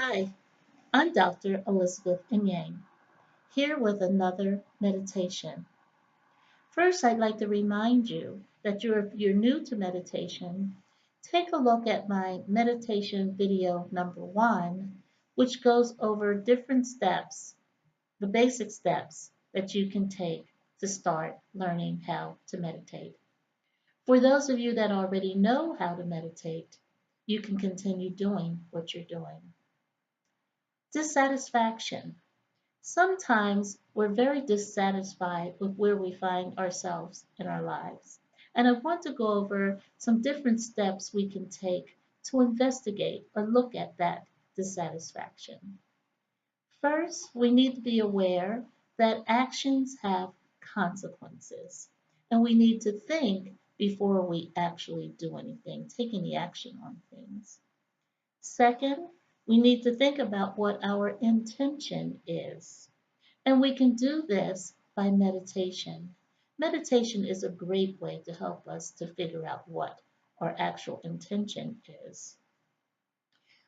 Hi, I'm Dr. Elizabeth Yang, here with another meditation. First, I'd like to remind you that if you're new to meditation, take a look at my meditation video number 1, which goes over different steps, the basic steps that you can take to start learning how to meditate. For those of you that already know how to meditate, you can continue doing what you're doing. Dissatisfaction. Sometimes we're very dissatisfied with where we find ourselves in our lives. And I want to go over some different steps we can take to investigate or look at that dissatisfaction. First, we need to be aware that actions have consequences. And we need to think before we actually do anything, take any action on things. Second, we need to think about what our intention is. And we can do this by meditation. Meditation is a great way to help us to figure out what our actual intention is.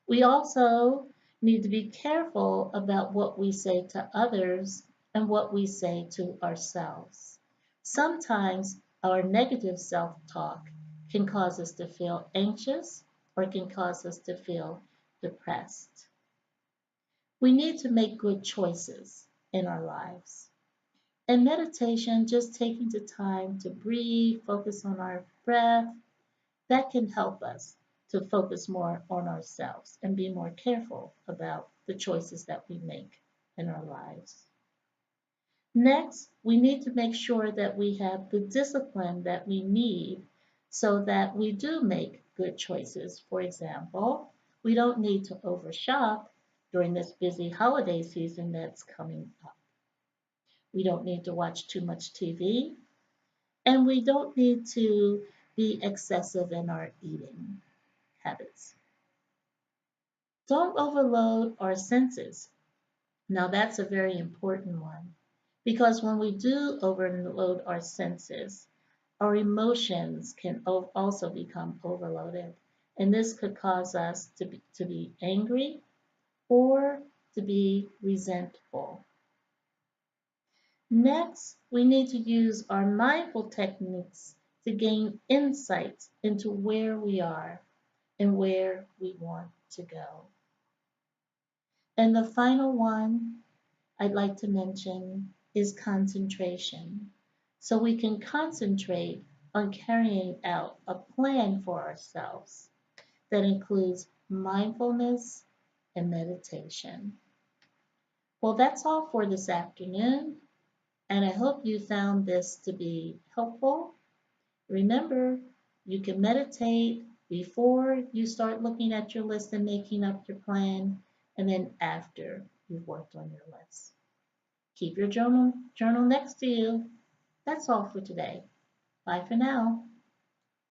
We also need to be careful about what we say to others and what we say to ourselves. Sometimes our negative self talk can cause us to feel anxious or can cause us to feel depressed. We need to make good choices in our lives. And meditation, just taking the time to breathe, focus on our breath, that can help us to focus more on ourselves and be more careful about the choices that we make in our lives. Next, we need to make sure that we have the discipline that we need so that we do make good choices. For example, we don't need to overshop during this busy holiday season that's coming up. We don't need to watch too much TV, and we don't need to be excessive in our eating habits. Don't overload our senses. Now, that's a very important one because when we do overload our senses, our emotions can also become overloaded. And this could cause us to be angry or to be resentful. Next, we need to use our mindful techniques to gain insights into where we are and where we want to go. And the final one I'd like to mention is concentration. So we can concentrate on carrying out a plan for ourselves that includes mindfulness and meditation. Well, that's all for this afternoon, and I hope you found this to be helpful. Remember, you can meditate before you start looking at your list and making up your plan, and then after you've worked on your list. Keep your journal next to you. That's all for today. Bye for now.